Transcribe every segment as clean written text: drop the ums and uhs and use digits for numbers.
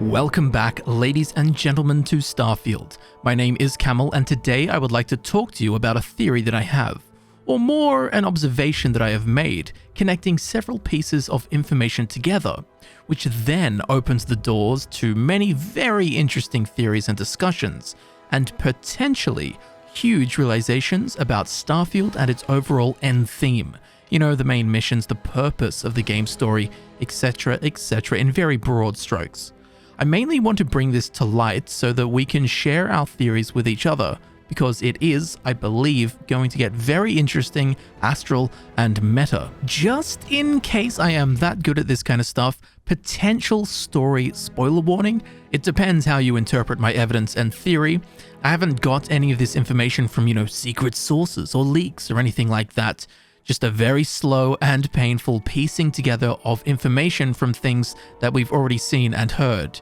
Welcome back, ladies and gentlemen, to Starfield. My name is Camel, and today I would like to talk to you about a theory that I have, or more an observation that I have made, connecting several pieces of information together, which then opens the doors to many very interesting theories and discussions, and potentially huge realizations about Starfield and its overall end theme. You know, the main missions, the purpose of the game story, etc., etc., in very broad strokes. I mainly want to bring this to light so that we can share our theories with each other, because it is, I believe, going to get very interesting, astral, and meta. Just in case I am that good at this kind of stuff, potential story spoiler warning. It depends how you interpret my evidence and theory. I haven't got any of this information from, secret sources or leaks or anything like that. Just a very slow and painful piecing together of information from things that we've already seen and heard.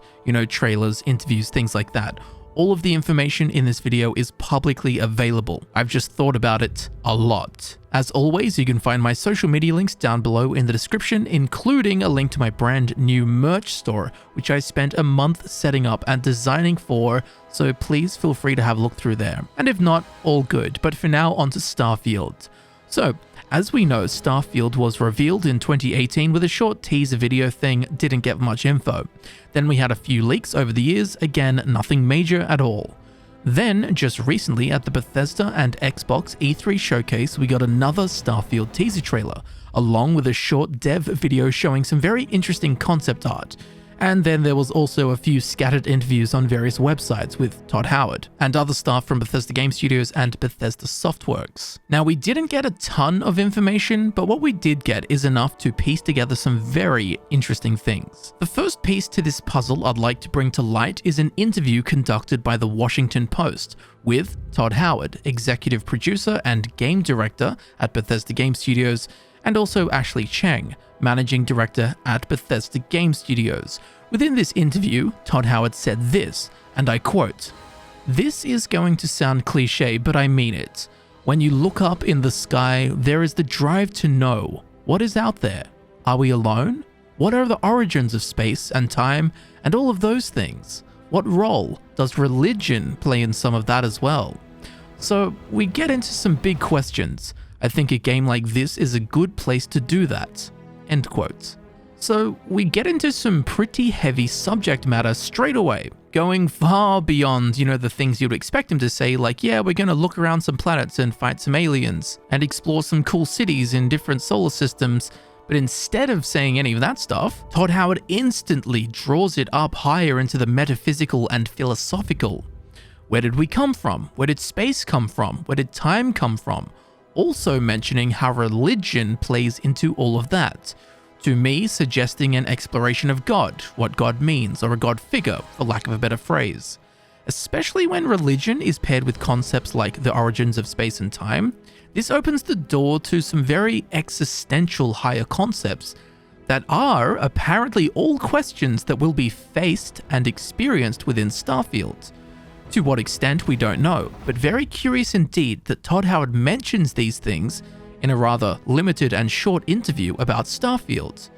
Trailers, interviews, things like that. All of the information in this video is publicly available. I've just thought about it a lot. As always, you can find my social media links down below in the description, including a link to my brand new merch store, which I spent a month setting up and designing for, so please feel free to have a look through there. And if not, all good. But for now, onto Starfield. So, as we know, Starfield was revealed in 2018 with a short teaser video thing, didn't get much info. Then we had a few leaks over the years, again, nothing major at all. Then, just recently at the Bethesda and Xbox E3 showcase, we got another Starfield teaser trailer, along with a short dev video showing some very interesting concept art. And then there was also a few scattered interviews on various websites with Todd Howard and other staff from Bethesda Game Studios and Bethesda Softworks. Now, we didn't get a ton of information, but what we did get is enough to piece together some very interesting things. The first piece to this puzzle I'd like to bring to light is an interview conducted by the Washington Post with Todd Howard, executive producer and game director at Bethesda Game Studios, and also Ashley Cheng, managing director at Bethesda Game Studios. Within this interview, Todd Howard said this, and I quote, "This is going to sound cliche, but I mean it. When you look up in the sky, there is the drive to know what is out there. Are we alone? What are the origins of space and time and all of those things? What role does religion play in some of that as well?" So we get into some big questions. I think a game like this is a good place to do that. End quote. So we get into some pretty heavy subject matter straight away, going far beyond, the things you'd expect him to say, like, yeah, we're going to look around some planets and fight some aliens and explore some cool cities in different solar systems. But instead of saying any of that stuff, Todd Howard instantly draws it up higher into the metaphysical and philosophical. Where did we come from? Where did space come from? Where did time come from? Also mentioning how religion plays into all of that. To me, suggesting an exploration of God, what God means, or a God figure, for lack of a better phrase. Especially when religion is paired with concepts like the origins of space and time, this opens the door to some very existential higher concepts that are apparently all questions that will be faced and experienced within Starfield. To what extent, we don't know, but very curious indeed that Todd Howard mentions these things in a rather limited and short interview about Starfield.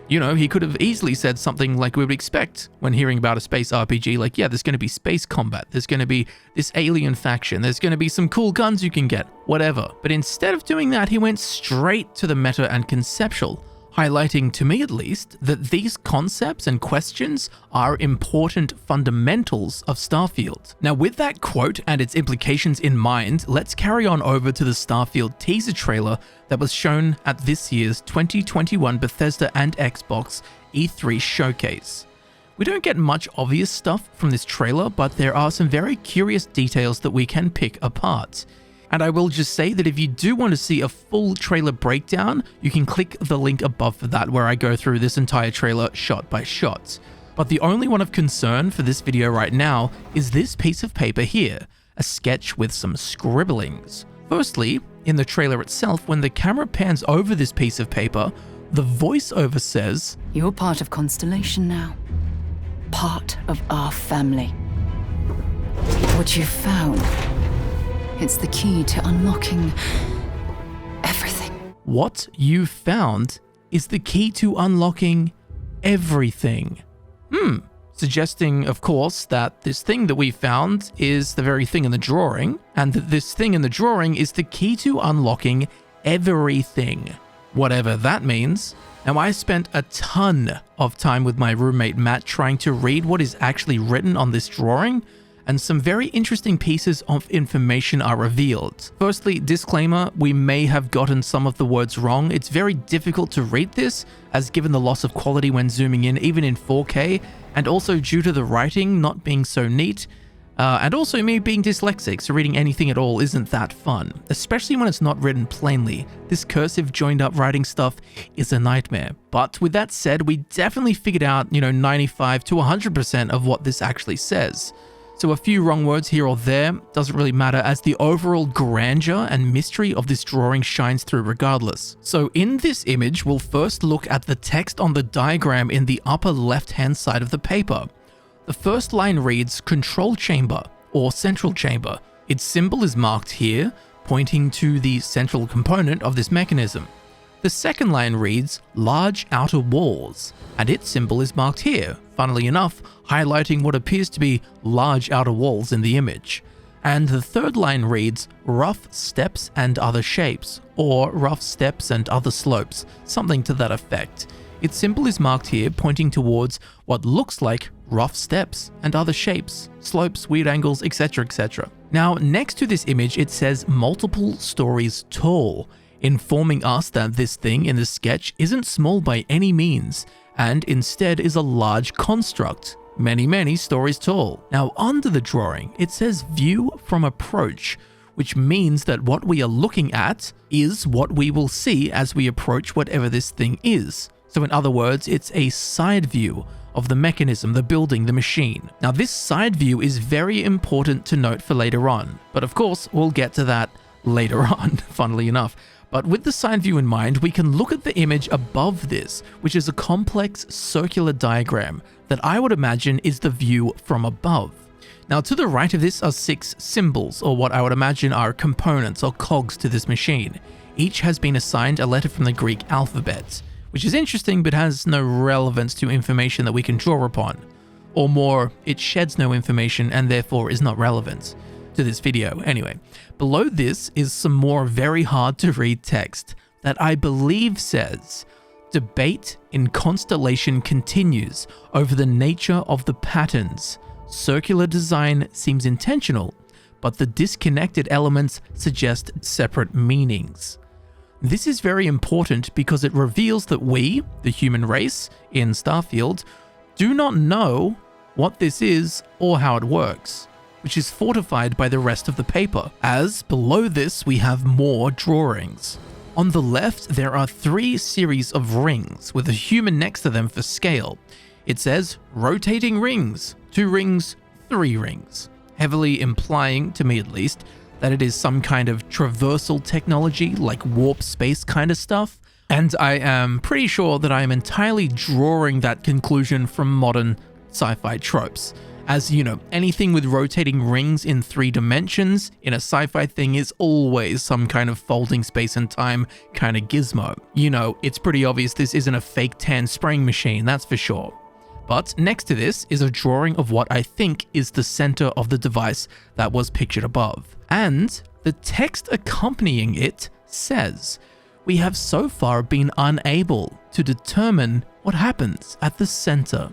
He could have easily said something like we would expect when hearing about a space RPG, like, yeah, there's going to be space combat, there's going to be this alien faction, there's going to be some cool guns you can get, whatever. But instead of doing that, he went straight to the meta and conceptual, highlighting, to me at least, that these concepts and questions are important fundamentals of Starfield. Now, with that quote and its implications in mind, let's carry on over to the Starfield teaser trailer that was shown at this year's 2021 Bethesda and Xbox E3 showcase. We don't get much obvious stuff from this trailer, but there are some very curious details that we can pick apart. And I will just say that if you do want to see a full trailer breakdown, you can click the link above for that, where I go through this entire trailer shot by shot. But the only one of concern for this video right now is this piece of paper here, a sketch with some scribblings. Firstly, in the trailer itself, when the camera pans over this piece of paper, the voiceover says, "You're part of Constellation now. Part of our family. What you've found, it's the key to unlocking everything." What you found is the key to unlocking everything. suggesting, of course, that this thing that we found is the very thing in the drawing, and that this thing in the drawing is the key to unlocking everything, whatever that means. Now, I spent a ton of time with my roommate Matt trying to read what is actually written on this drawing, and some very interesting pieces of information are revealed. Firstly, disclaimer, we may have gotten some of the words wrong. It's very difficult to read this, as given the loss of quality when zooming in, even in 4K, and also due to the writing not being so neat, and also me being dyslexic, so reading anything at all isn't that fun, especially when it's not written plainly. This cursive joined up writing stuff is a nightmare. But with that said, we definitely figured out, 95 to 100% of what this actually says. So a few wrong words here or there doesn't really matter, as the overall grandeur and mystery of this drawing shines through regardless. So in this image, we'll first look at the text on the diagram in the upper left-hand side of the paper. The first line reads control chamber or central chamber. Its symbol is marked here, pointing to the central component of this mechanism. The second line reads large outer walls, and its symbol is marked here, funnily enough, highlighting what appears to be large outer walls in the image. And the third line reads rough steps and other shapes, or rough steps and other slopes, something to that effect. Its symbol is marked here, pointing towards what looks like rough steps and other shapes, slopes, weird angles, etc, etc. Now, next to this image, it says multiple stories tall, informing us that this thing in the sketch isn't small by any means, and instead is a large construct, many stories tall. Now, under the drawing, it says view from approach, which means that what we are looking at is what we will see as we approach whatever this thing is. So in other words, it's a side view of the mechanism, the building, the machine. Now, this side view is very important to note for later on, but of course, we'll get to that later on, funnily enough. But with the side view in mind, we can look at the image above this, which is a complex circular diagram that I would imagine is the view from above. Now, to the right of this are 6 symbols, or what I would imagine are components or cogs to this machine. Each has been assigned a letter from the Greek alphabet, which is interesting but has no relevance to information that we can draw upon. Or more, it sheds no information and therefore is not relevant to this video. Anyway, below this is some more very hard to read text that I believe says, debate in constellation continues over the nature of the patterns. Circular design seems intentional, but the disconnected elements suggest separate meanings. This is very important because it reveals that we, the human race in Starfield, do not know what this is or how it works, which is fortified by the rest of the paper, as below this we have more drawings. On the left, there are 3 series of rings with a human next to them for scale. It says rotating rings, 2 rings, 3 rings, heavily implying, to me at least, that it is some kind of traversal technology, like warp space kind of stuff. And I am pretty sure that I am entirely drawing that conclusion from modern sci-fi tropes. As you know, anything with rotating rings in 3 dimensions in a sci-fi thing is always some kind of folding space and time kind of gizmo. You know, it's pretty obvious this isn't a fake tan spraying machine, that's for sure. But next to this is a drawing of what I think is the center of the device that was pictured above. And the text accompanying it says, we have so far been unable to determine what happens at the center.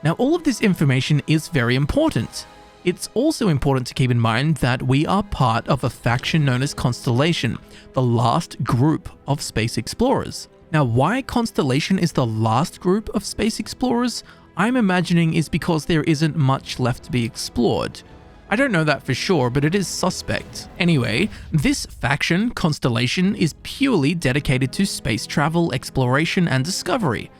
Now, all of this information is very important. It's also important to keep in mind that we are part of a faction known as Constellation, the last group of space explorers. Now, why Constellation is the last group of space explorers, I'm imagining is because there isn't much left to be explored. I don't know that for sure, but it is suspect. Anyway, this faction, Constellation, is purely dedicated to space travel, exploration, and discovery.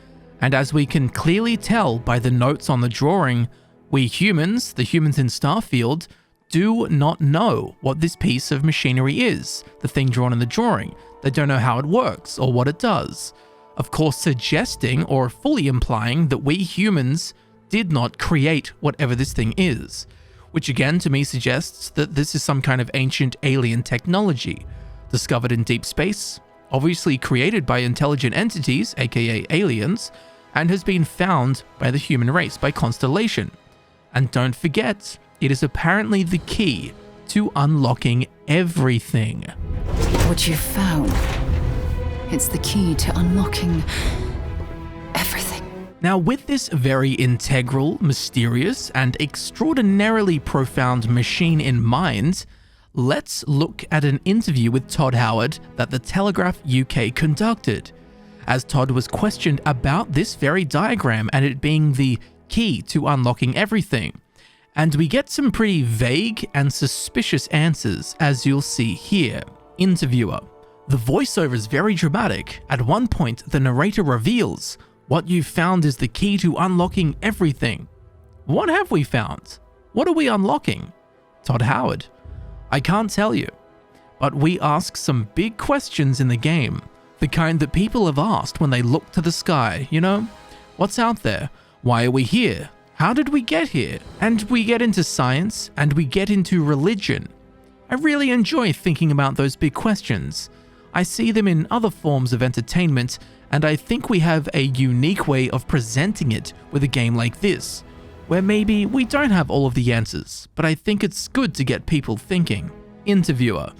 And as we can clearly tell by the notes on the drawing, we humans, the humans in Starfield, do not know what this piece of machinery is, the thing drawn in the drawing. They don't know how it works or what it does. Of course, suggesting or fully implying that we humans did not create whatever this thing is, which again to me suggests that this is some kind of ancient alien technology, discovered in deep space, obviously created by intelligent entities, aka aliens, and has been found by the human race, by Constellation. And don't forget, it is apparently the key to unlocking everything. What you found, it's the key to unlocking everything. Now, with this very integral, mysterious, and extraordinarily profound machine in mind, let's look at an interview with Todd Howard that The Telegraph UK conducted, as Todd was questioned about this very diagram and it being the key to unlocking everything. And we get some pretty vague and suspicious answers, as you'll see here. Interviewer: the voiceover is very dramatic. At one point, the narrator reveals, "What you found is the key to unlocking everything." What have we found? What are we unlocking? Todd Howard: I can't tell you, but we ask some big questions in the game, the kind that people have asked when they look to the sky, you know? What's out there? Why are we here? How did we get here? And we get into science, and we get into religion. I really enjoy thinking about those big questions. I see them in other forms of entertainment, and I think we have a unique way of presenting it with a game like this, where maybe we don't have all of the answers, but I think it's good to get people thinking. Interviewer: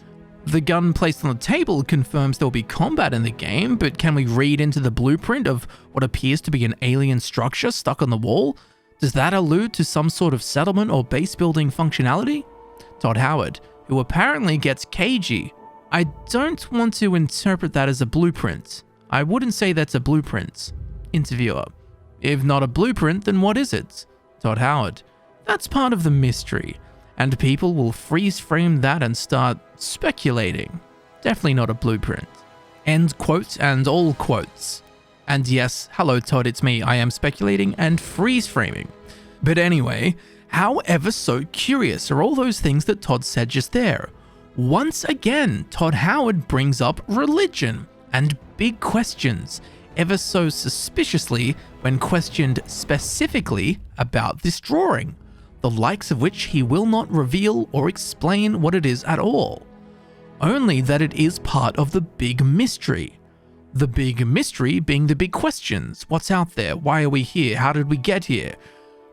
the gun placed on the table confirms there'll be combat in the game, but can we read into the blueprint of what appears to be an alien structure stuck on the wall? Does that allude to some sort of settlement or base building functionality? Todd Howard, who apparently gets cagey: I don't want to interpret that as a blueprint. I wouldn't say that's a blueprint. Interviewer: if not a blueprint, then what is it? Todd Howard: that's part of the mystery, and people will freeze frame that and start speculating. Definitely not a blueprint. End quote and all quotes. And yes, hello Todd, it's me. I am speculating and freeze framing. But anyway, how ever so curious are all those things that Todd said just there. Once again, Todd Howard brings up religion and big questions, ever so suspiciously when questioned specifically about this drawing, the likes of which he will not reveal or explain what it is at all. Only that it is part of the big mystery. The big mystery being the big questions. What's out there? Why are we here? How did we get here?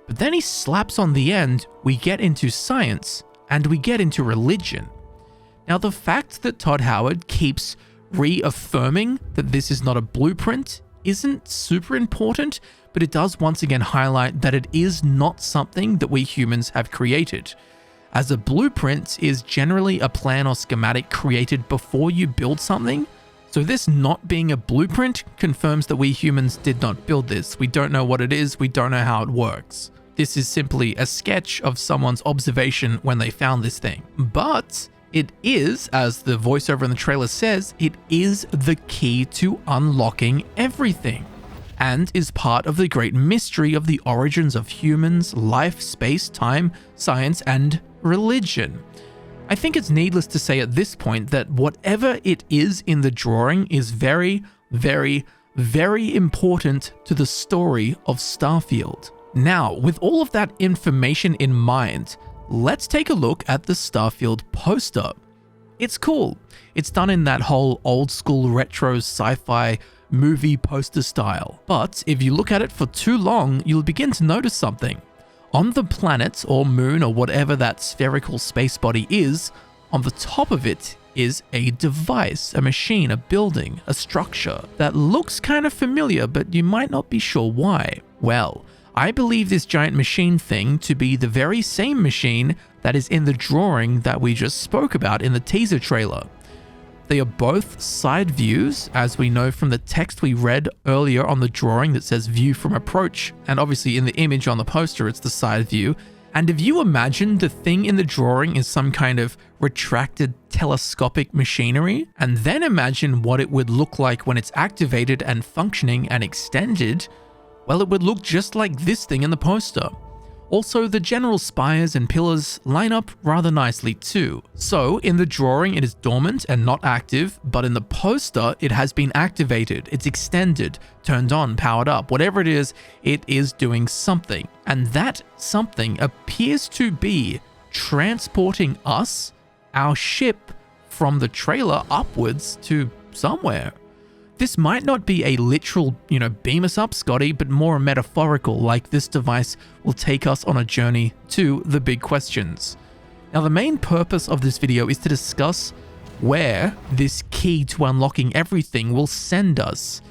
But then he slaps on the end, we get into science, and we get into religion. Now, the fact that Todd Howard keeps reaffirming that this is not a blueprint isn't super important, but it does once again highlight that it is not something that we humans have created, as a blueprint is generally a plan or schematic created before you build something. So this not being a blueprint confirms that we humans did not build this. We don't know what it is, we don't know how it works. This is simply a sketch of someone's observation when they found this thing. But it is, as the voiceover in the trailer says, it is the key to unlocking everything, and is part of the great mystery of the origins of humans, life, space, time, science, and religion. I think it's needless to say at this point that whatever it is in the drawing is very, very, very important to the story of Starfield. Now, with all of that information in mind, let's take a look at the Starfield poster. It's cool. It's done in that whole old school retro sci-fi movie poster style. But if you look at it for too long, you'll begin to notice something. On the planet or moon or whatever that spherical space body is, on the top of it is a device, a machine, a building, a structure that looks kind of familiar, but you might not be sure why. Well, I believe this giant machine thing to be the very same machine that is in the drawing that we just spoke about in the teaser trailer. They are both side views, as we know from the text we read earlier on the drawing that says view from approach, and obviously in the image on the poster it's the side view. And if you imagine the thing in the drawing is some kind of retracted telescopic machinery, and then imagine what it would look like when it's activated and functioning and extended, well, it would look just like this thing in the poster. Also, the general spires and pillars line up rather nicely too. So, in the drawing it is dormant and not active, but in the poster it has been activated, it's extended, turned on, powered up, whatever it is doing something. And that something appears to be transporting us, our ship, from the trailer upwards to somewhere. This might not be a literal, beam us up, Scotty, but more metaphorical, like this device will take us on a journey to the big questions. Now, the main purpose of this video is to discuss where this key to unlocking everything will send us.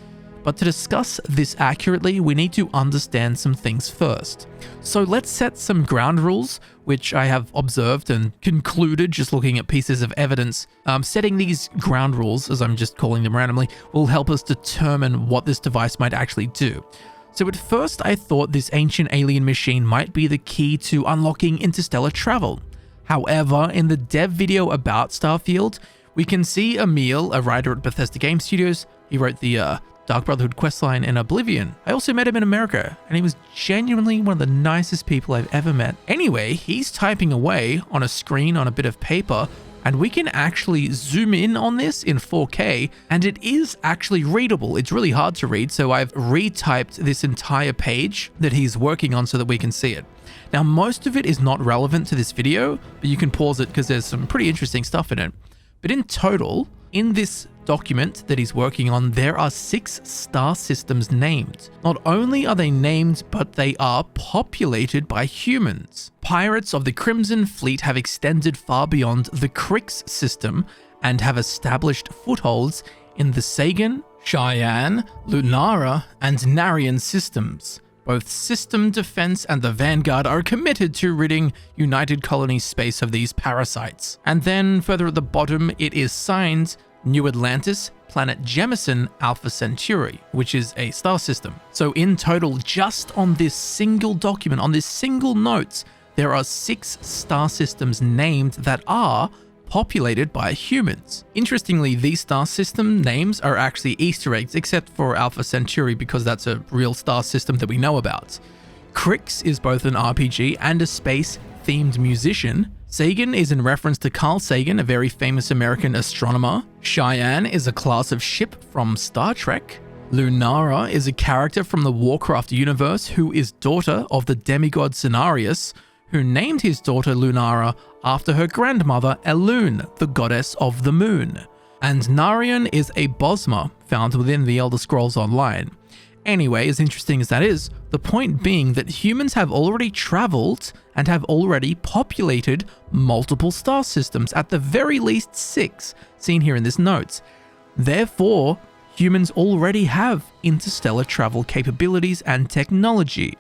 But to discuss this accurately, we need to understand some things first. So let's set some ground rules, which I have observed and concluded just looking at pieces of evidence. Setting these ground rules, as I'm just calling them randomly, will help us determine what this device might actually do. So at first I thought this ancient alien machine might be the key to unlocking interstellar travel. However, in the dev video about Starfield, we can see Emil, a writer at Bethesda Game Studios. He wrote the Dark Brotherhood questline in Oblivion. I also met him in America, and he was genuinely one of the nicest people I've ever met. Anyway, he's typing away on a screen on a bit of paper, and we can actually zoom in on this in 4K, and it is actually readable. It's really hard to read, so I've retyped this entire page that he's working on so that we can see it. Now, most of it is not relevant to this video, but you can pause it because there's some pretty interesting stuff in it. But in total, in this document that he's working on, there are 6 star systems named. Not only are they named, but they are populated by humans. Pirates of the Crimson Fleet have extended far beyond the Crix system and have established footholds in the Sagan, Cheyenne, Lunara, and Narian systems. Both System Defense and the Vanguard are committed to ridding United Colony space of these parasites. And then further at the bottom, it is signed New Atlantis, Planet Jemison, Alpha Centauri, which is a star system. So in total, just on this single document, on this single note, there are 6 star systems named that are populated by humans. Interestingly, these star system names are actually Easter eggs, except for Alpha Centauri, because that's a real star system that we know about. Crix is both an RPG and a space-themed musician. Sagan is in reference to Carl Sagan, a very famous American astronomer. Cheyenne is a class of ship from Star Trek. Lunara is a character from the Warcraft universe who is daughter of the demigod Cenarius, who named his daughter Lunara after her grandmother Elune, the goddess of the moon. And Narian is a Bosma found within the Elder Scrolls Online. Anyway, as interesting as that is, the point being that humans have already traveled and have already populated multiple star systems, at the very least 6, seen here in this note. Therefore, humans already have interstellar travel capabilities and technology.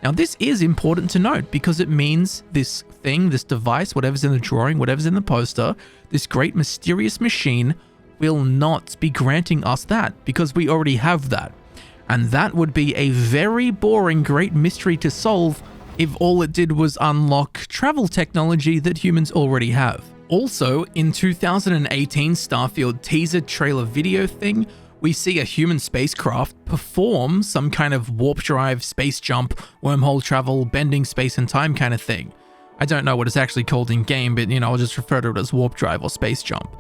Now, this is important to note because it means this thing, this device, whatever's in the drawing, whatever's in the poster, this great mysterious machine will not be granting us that because we already have that. And that would be a very boring great mystery to solve if all it did was unlock travel technology that humans already have. Also, in 2018 Starfield teaser trailer video thing, we see a human spacecraft perform some kind of warp drive, space jump, wormhole travel, bending space and time kind of thing. I don't know what it's actually called in game, but I'll just refer to it as warp drive or space jump.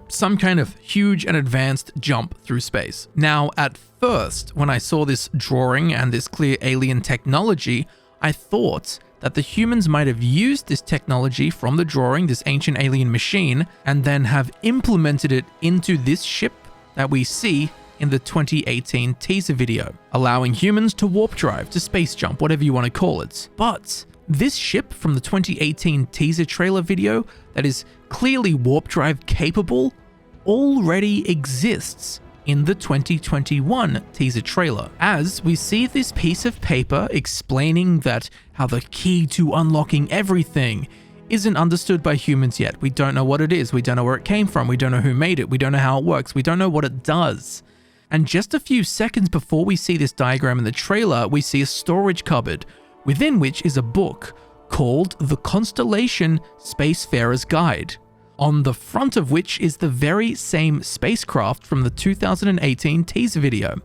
Some kind of huge and advanced jump through space. Now, at first, when I saw this drawing and this clear alien technology, I thought that the humans might have used this technology from the drawing, this ancient alien machine, and then have implemented it into this ship that we see in the 2018 teaser video, allowing humans to warp drive, to space jump, whatever you want to call it. But this ship from the 2018 teaser trailer video that is clearly warp drive capable already exists in the 2021 teaser trailer, as we see this piece of paper explaining that how the key to unlocking everything isn't understood by humans yet. We don't know what it is, we don't know where it came from, we don't know who made it, we don't know how it works, we don't know what it does. And just a few seconds before we see this diagram in the trailer, we see a storage cupboard, within which is a book called The Constellation Spacefarer's Guide, on the front of which is the very same spacecraft from the 2018 teaser video.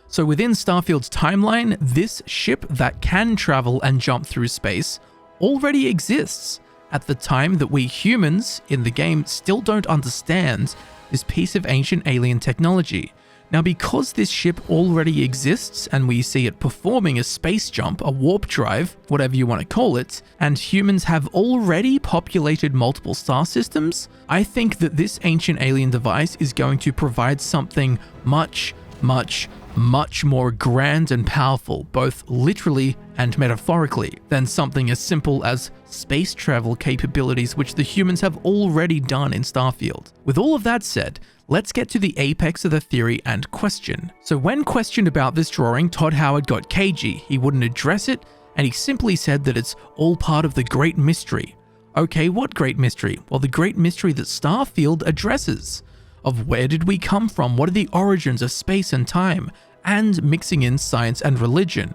So within Starfield's timeline, this ship that can travel and jump through space already exists at the time that we humans in the game still don't understand this piece of ancient alien technology. Now, because this ship already exists and we see it performing a space jump, a warp drive, whatever you want to call it, and humans have already populated multiple star systems, I think that this ancient alien device is going to provide something much, much, much more grand and powerful, both literally and metaphorically, than something as simple as space travel capabilities which the humans have already done in Starfield. With all of that said, let's get to the apex of the theory and question. So when questioned about this drawing, Todd Howard got cagey. He wouldn't address it, and he simply said that it's all part of the great mystery. Okay, what great mystery? Well, the great mystery that Starfield addresses. Of where did we come from? What are the origins of space and time? And mixing in science and religion.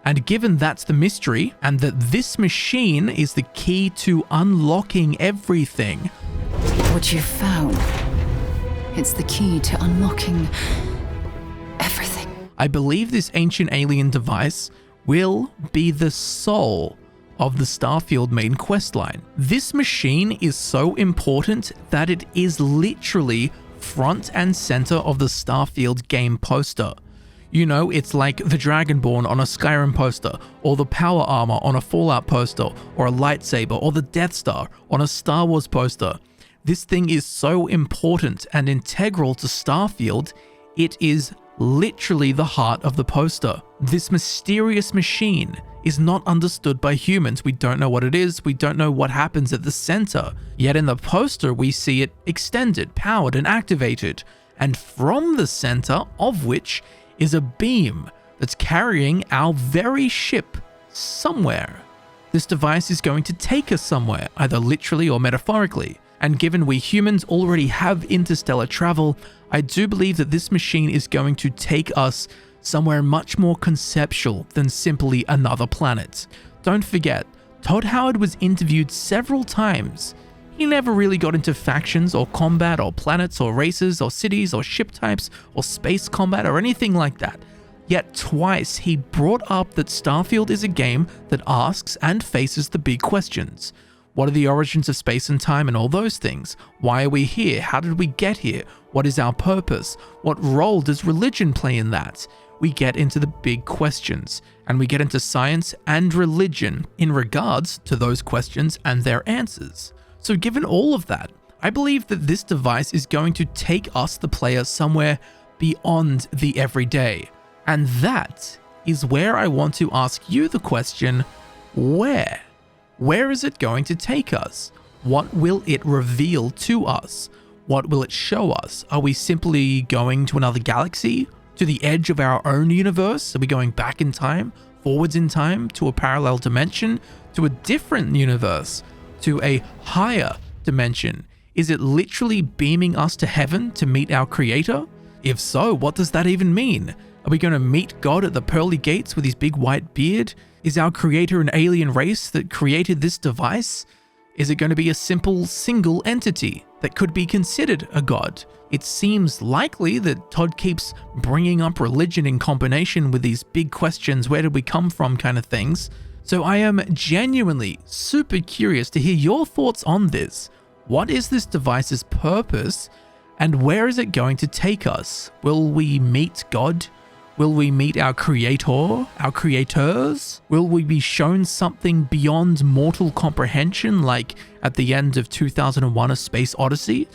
And given that's the mystery, and that this machine is the key to unlocking everything. What you found, it's the key to unlocking everything. I believe this ancient alien device will be the soul of the Starfield main questline. This machine is so important that it is literally front and center of the Starfield game poster. You know, it's like the Dragonborn on a Skyrim poster, or the power armor on a Fallout poster, or a lightsaber, or the Death Star on a Star Wars poster. This thing is so important and integral to Starfield, it is literally the heart of the poster. This mysterious machine is not understood by humans. We don't know what it is, we don't know what happens at the center. Yet in the poster we see it extended, powered and activated, and from the center of which is a beam that's carrying our very ship somewhere. This device is going to take us somewhere, either literally or metaphorically. And given we humans already have interstellar travel, I do believe that this machine is going to take us somewhere much more conceptual than simply another planet. Don't forget, Todd Howard was interviewed several times. He never really got into factions or combat or planets or races or cities or ship types or space combat or anything like that. Yet twice he brought up that Starfield is a game that asks and faces the big questions. What are the origins of space and time and all those things? Why are we here? How did we get here? What is our purpose? What role does religion play in that? We get into the big questions, and we get into science and religion in regards to those questions and their answers. So given all of that, I believe that this device is going to take us, the player, somewhere beyond the everyday. And that is where I want to ask you the question, where? Where is it going to take us? What will it reveal to us? What will it show us? Are we simply going to another galaxy? To the edge of our own universe? Are we going back in time? Forwards in time? To a parallel dimension? To a different universe? To a higher dimension? Is it literally beaming us to heaven to meet our creator? If so, what does that even mean? Are we going to meet God at the pearly gates with his big white beard? Is our creator an alien race that created this device? Is it going to be a simple single entity that could be considered a god? It seems likely that Todd keeps bringing up religion in combination with these big questions, where did we come from kind of things. So I am genuinely super curious to hear your thoughts on this. What is this device's purpose, and where is it going to take us? Will we meet God? Will we meet our creator, our creators? Will we be shown something beyond mortal comprehension, like at the end of 2001: A Space Odyssey?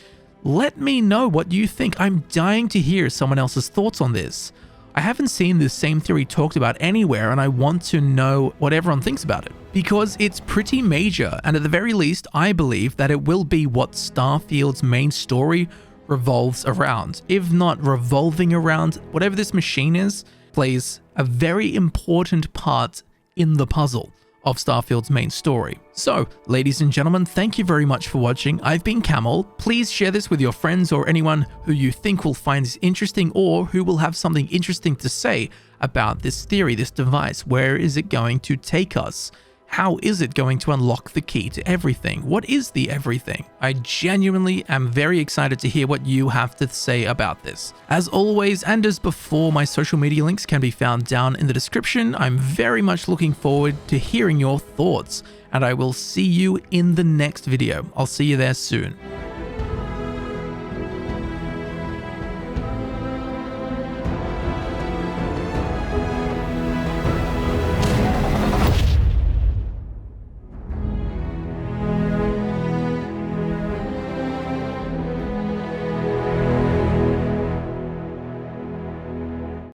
Let me know what you think. I'm dying to hear someone else's thoughts on this. I haven't seen this same theory talked about anywhere, and I want to know what everyone thinks about it, because it's pretty major, and at the very least, I believe that it will be what Starfield's main story revolves around. If not revolving around, whatever this machine is, plays a very important part in the puzzle of Starfield's main story. So, ladies and gentlemen, thank you very much for watching. I've been Camel. Please share this with your friends or anyone who you think will find this interesting, or who will have something interesting to say about this theory, this device. Where is it going to take us? How is it going to unlock the key to everything? What is the everything? I genuinely am very excited to hear what you have to say about this. As always, and as before, my social media links can be found down in the description. I'm very much looking forward to hearing your thoughts, and I will see you in the next video. I'll see you there soon.